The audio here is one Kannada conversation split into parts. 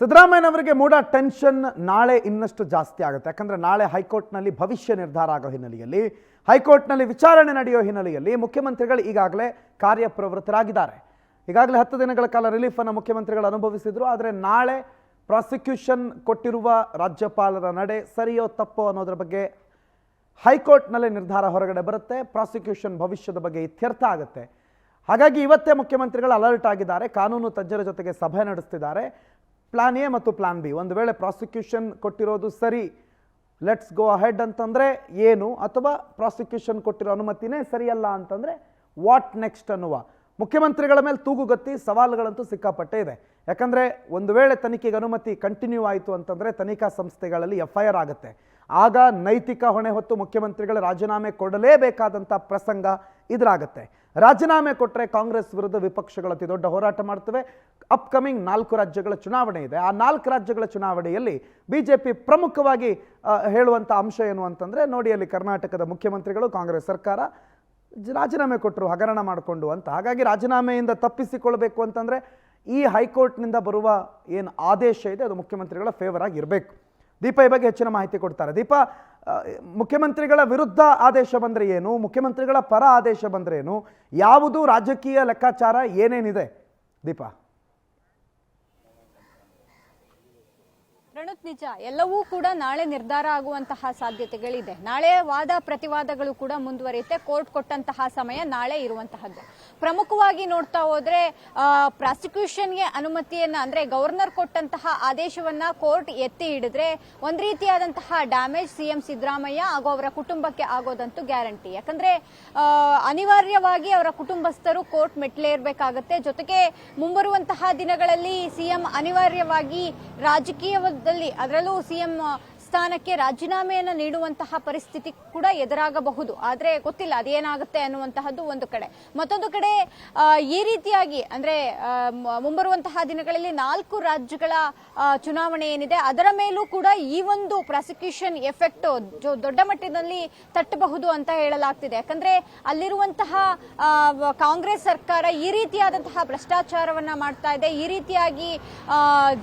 ಸಿದ್ದರಾಮಯ್ಯನವರಿಗೆ ಮೂಡ ಟೆನ್ಷನ್ ನಾಳೆ ಇನ್ನಷ್ಟು ಜಾಸ್ತಿ ಆಗುತ್ತೆ. ಯಾಕಂದರೆ ನಾಳೆ ಹೈಕೋರ್ಟ್ನಲ್ಲಿ ಭವಿಷ್ಯ ನಿರ್ಧಾರ ಆಗೋ ಹಿನ್ನೆಲೆಯಲ್ಲಿ, ಹೈಕೋರ್ಟ್ನಲ್ಲಿ ವಿಚಾರಣೆ ನಡೆಯೋ ಹಿನ್ನೆಲೆಯಲ್ಲಿ ಮುಖ್ಯಮಂತ್ರಿಗಳು ಈಗಾಗಲೇ ಕಾರ್ಯಪ್ರವೃತ್ತರಾಗಿದ್ದಾರೆ. ಈಗಾಗಲೇ 10 ದಿನಗಳ ಕಾಲ ರಿಲೀಫನ್ನು ಮುಖ್ಯಮಂತ್ರಿಗಳು ಅನುಭವಿಸಿದ್ರು. ಆದರೆ ನಾಳೆ ಪ್ರಾಸಿಕ್ಯೂಷನ್ ಕೊಟ್ಟಿರುವ ರಾಜ್ಯಪಾಲರ ನಡೆ ಸರಿಯೋ ತಪ್ಪೋ ಅನ್ನೋದ್ರ ಬಗ್ಗೆ ಹೈಕೋರ್ಟ್ನಲ್ಲೇ ನಿರ್ಧಾರ ಹೊರಗಡೆ ಬರುತ್ತೆ. ಪ್ರಾಸಿಕ್ಯೂಷನ್ ಭವಿಷ್ಯದ ಬಗ್ಗೆ ಇತ್ಯರ್ಥ ಆಗುತ್ತೆ. ಹಾಗಾಗಿ ಇವತ್ತೇ ಮುಖ್ಯಮಂತ್ರಿಗಳು ಅಲರ್ಟ್ ಆಗಿದ್ದಾರೆ. ಕಾನೂನು ತಜ್ಞರ ಜೊತೆಗೆ ಸಭೆ ನಡೆಸ್ತಿದ್ದಾರೆ. ಪ್ಲಾನ್ ಎ ಮತ್ತು ಪ್ಲಾನ್ ಬಿ, ಒಂದು ವೇಳೆ ಪ್ರಾಸಿಕ್ಯೂಷನ್ ಕೊಟ್ಟಿರೋದು ಸರಿ, ಲೆಟ್ಸ್ ಗೋ ಅಹೆಡ್ ಅಂತಂದರೆ ಏನು, ಅಥವಾ ಪ್ರಾಸಿಕ್ಯೂಷನ್ ಕೊಟ್ಟಿರೋ ಅನುಮತಿನೇ ಸರಿಯಲ್ಲ ಅಂತಂದರೆ ವಾಟ್ ನೆಕ್ಸ್ಟ್ ಅನ್ನುವ ಮುಖ್ಯಮಂತ್ರಿಗಳ ಮೇಲೆ ತೂಗುಗತ್ತಿ ಸವಾಲುಗಳಂತೂ ಸಿಕ್ಕಾಪಟ್ಟೆ ಇದೆ. ಯಾಕಂದರೆ ಒಂದು ವೇಳೆ ತನಿಖೆಗೆ ಅನುಮತಿ ಕಂಟಿನ್ಯೂ ಆಯಿತು ಅಂತಂದರೆ ತನಿಖಾ ಸಂಸ್ಥೆಗಳಲ್ಲಿ FIR ಆಗುತ್ತೆ. ಆಗ ನೈತಿಕ ಹೊಣೆ ಹೊತ್ತು ಮುಖ್ಯಮಂತ್ರಿಗಳು ರಾಜೀನಾಮೆ ಕೊಡಲೇಬೇಕಾದಂಥ ಪ್ರಸಂಗ ಎದುರಾಗುತ್ತೆ. ರಾಜೀನಾಮೆ ಕೊಟ್ಟರೆ ಕಾಂಗ್ರೆಸ್ ವಿರುದ್ಧ ವಿಪಕ್ಷಗಳು ಅತಿ ದೊಡ್ಡ ಹೋರಾಟ ಮಾಡ್ತವೆ. ಅಪ್ಕಮಿಂಗ್ 4 ರಾಜ್ಯಗಳ ಚುನಾವಣೆ ಇದೆ. ಆ 4 ರಾಜ್ಯಗಳ ಚುನಾವಣೆಯಲ್ಲಿ BJP ಪ್ರಮುಖವಾಗಿ ಹೇಳುವಂಥ ಅಂಶ ಏನು ಅಂತಂದರೆ, ನೋಡಿ ಅಲ್ಲಿ ಕರ್ನಾಟಕದ ಮುಖ್ಯಮಂತ್ರಿಗಳು ಕಾಂಗ್ರೆಸ್ ಸರ್ಕಾರ ರಾಜೀನಾಮೆ ಕೊಟ್ಟರು ಹಗರಣ ಮಾಡಿಕೊಂಡು ಅಂತ. ಹಾಗಾಗಿ ರಾಜೀನಾಮೆಯಿಂದ ತಪ್ಪಿಸಿಕೊಳ್ಬೇಕು ಅಂತಂದರೆ ಈ ಹೈಕೋರ್ಟ್ನಿಂದ ಬರುವ ಏನು ಆದೇಶ ಇದೆ ಅದು ಮುಖ್ಯಮಂತ್ರಿಗಳ ಫೇವರ್ ಆಗಿ ಇರಬೇಕು. ದೀಪಾ ಈ ಬಗ್ಗೆ ಹೆಚ್ಚಿನ ಮಾಹಿತಿ ಕೊಡ್ತಾರೆ. ದೀಪಾ, ಮುಖ್ಯಮಂತ್ರಿಗಳ ವಿರುದ್ಧ ಆದೇಶ ಬಂದರೆ ಏನು, ಮುಖ್ಯಮಂತ್ರಿಗಳ ಪರ ಆದೇಶ ಬಂದರೆ ಏನು, ಯಾವುದು ರಾಜಕೀಯ ಲೆಕ್ಕಾಚಾರ ಏನೇನಿದೆ ದೀಪಾ? ಪ್ರಣುತ್, ನಿಜ, ಎಲ್ಲವೂ ಕೂಡ ನಾಳೆ ನಿರ್ಧಾರ ಆಗುವಂತಹ ಸಾಧ್ಯತೆಗಳಿದೆ. ನಾಳೆ ವಾದ ಪ್ರತಿವಾದಗಳು ಕೂಡ ಮುಂದುವರಿಯುತ್ತೆ. ಕೋರ್ಟ್ ಕೊಟ್ಟಂತಹ ಸಮಯ ನಾಳೆ ಇರುವಂತಹದ್ದು. ಪ್ರಮುಖವಾಗಿ ನೋಡ್ತಾ ಹೋದ್ರೆ ಪ್ರಾಸಿಕ್ಯೂಷನ್ಗೆ ಅನುಮತಿಯನ್ನ, ಅಂದ್ರೆ ಗವರ್ನರ್ ಕೊಟ್ಟಂತಹ ಆದೇಶವನ್ನ ಕೋರ್ಟ್ ಎತ್ತಿ ಹಿಡಿದ್ರೆ ಒಂದ್ ರೀತಿಯಾದಂತಹ ಡ್ಯಾಮೇಜ್ CM ಸಿದ್ದರಾಮಯ್ಯ ಹಾಗೂ ಅವರ ಕುಟುಂಬಕ್ಕೆ ಆಗೋದಂತೂ ಗ್ಯಾರಂಟಿ. ಯಾಕಂದ್ರೆ ಅನಿವಾರ್ಯವಾಗಿ ಅವರ ಕುಟುಂಬಸ್ಥರು ಕೋರ್ಟ್ ಮೆಟ್ಲೇರ್ಬೇಕಾಗತ್ತೆ. ಜೊತೆಗೆ ಮುಂಬರುವಂತಹ ದಿನಗಳಲ್ಲಿ CM ಅನಿವಾರ್ಯವಾಗಿ ರಾಜಕೀಯದಲ್ಲಿ, ಅದರಲ್ಲೂ CM ಸ್ಥಾನಕ್ಕೆ ರಾಜೀನಾಮೆಯನ್ನು ನೀಡುವಂತಹ ಪರಿಸ್ಥಿತಿ ಕೂಡ ಎದುರಾಗಬಹುದು. ಆದ್ರೆ ಗೊತ್ತಿಲ್ಲ ಅದೇನಾಗುತ್ತೆ ಅನ್ನುವಂತಹದ್ದು ಒಂದು ಕಡೆ. ಮತ್ತೊಂದು ಕಡೆ ಈ ರೀತಿಯಾಗಿ ಅಂದ್ರೆ ಮುಂಬರುವಂತಹ ದಿನಗಳಲ್ಲಿ 4 ರಾಜ್ಯಗಳ ಚುನಾವಣೆ ಏನಿದೆ ಅದರ ಮೇಲೂ ಕೂಡ ಈ ಒಂದು ಪ್ರಾಸಿಕ್ಯೂಷನ್ ಎಫೆಕ್ಟ್ ದೊಡ್ಡ ಮಟ್ಟದಲ್ಲಿ ತಟ್ಟಬಹುದು ಅಂತ ಹೇಳಲಾಗ್ತಿದೆ. ಯಾಕಂದ್ರೆ ಅಲ್ಲಿರುವಂತಹ ಕಾಂಗ್ರೆಸ್ ಸರ್ಕಾರ ಈ ರೀತಿಯಾದಂತಹ ಭ್ರಷ್ಟಾಚಾರವನ್ನ ಮಾಡ್ತಾ ಇದೆ, ಈ ರೀತಿಯಾಗಿ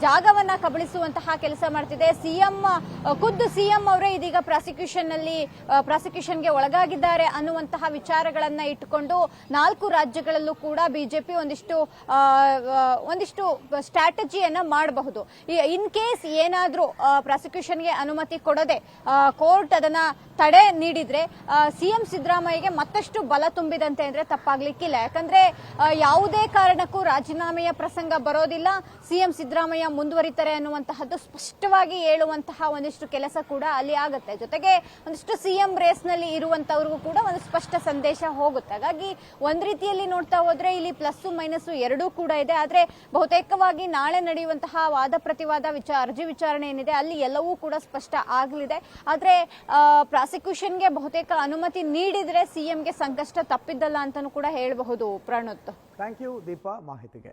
ಜಾಗವನ್ನ ಕಬಳಿಸುವಂತಹ ಕೆಲಸ ಮಾಡ್ತಿದೆ. ಖುದ್ದು CM ಅವರೇ ಇದೀಗ ಪ್ರಾಸಿಕ್ಯೂಷನ್ಗೆ ಒಳಗಾಗಿದ್ದಾರೆ ಅನ್ನುವಂತಹ ವಿಚಾರಗಳನ್ನ ಇಟ್ಟುಕೊಂಡು 4 ರಾಜ್ಯಗಳಲ್ಲೂ ಕೂಡ BJP ಒಂದಿಷ್ಟು ಸ್ಟ್ರಾಟಜಿಯನ್ನ ಮಾಡಬಹುದು. ಇನ್ ಕೇಸ್ ಏನಾದ್ರೂ ಪ್ರಾಸಿಕ್ಯೂಷನ್ಗೆ ಅನುಮತಿ ಕೊಡದೆ ಕೋರ್ಟ್ ಅದನ್ನ ತಡೆ ನೀಡಿದ್ರೆ CM ಸಿದ್ದರಾಮಯ್ಯಗೆ ಮತ್ತಷ್ಟು ಬಲ ತುಂಬಿದಂತೆ ಅಂದ್ರೆ ತಪ್ಪಾಗ್ಲಿಕ್ಕಿಲ್ಲ. ಯಾಕಂದ್ರೆ ಯಾವುದೇ ಕಾರಣಕ್ಕೂ ರಾಜೀನಾಮೆಯ ಪ್ರಸಂಗ ಬರೋದಿಲ್ಲ, CM ಸಿದ್ದರಾಮಯ್ಯ ಮುಂದುವರಿತಾರೆ ಅನ್ನುವಂತಹದ್ದು ಸ್ಪಷ್ಟವಾಗಿ ಹೇಳುವಂತಹ ಒಂದಿಷ್ಟು ಕೆಲಸ ಕೂಡ ಅಲ್ಲಿ ಆಗುತ್ತೆ. ಜೊತೆಗೆ ಒಂದಿಷ್ಟು CM ರೇಸ್ ನಲ್ಲಿ ಇರುವಂತವ್ರಿಗೂ ಕೂಡ ಒಂದು ಸ್ಪಷ್ಟ ಸಂದೇಶ ಹೋಗುತ್ತೆ. ಹಾಗಾಗಿ ಒಂದ್ ರೀತಿಯಲ್ಲಿ ನೋಡ್ತಾ ಹೋದ್ರೆ ಇಲ್ಲಿ ಪ್ಲಸ್ ಮೈನಸ್ ಎರಡೂ ಕೂಡ ಇದೆ. ಆದ್ರೆ ಬಹುತೇಕವಾಗಿ ನಾಳೆ ನಡೆಯುವಂತಹ ವಾದ ಪ್ರತಿವಾದ ಅರ್ಜಿ ವಿಚಾರಣೆ ಏನಿದೆ ಅಲ್ಲಿ ಎಲ್ಲವೂ ಕೂಡ ಸ್ಪಷ್ಟ ಆಗಲಿದೆ. ಆದ್ರೆ ಪ್ರಾಸಿಕ್ಯೂಷನ್ಗೆ ಬಹುತೇಕ ಅನುಮತಿ ನೀಡಿದ್ರೆ CMಗೆ ಸಂಕಷ್ಟ ತಪ್ಪಿದ್ದಲ್ಲ ಅಂತಾನೂ ಕೂಡ ಹೇಳಬಹುದು. ಪ್ರಣುತ್, ಥ್ಯಾಂಕ್ ಯು ದೀಪಾ ಮಾಹಿತಿಗೆ.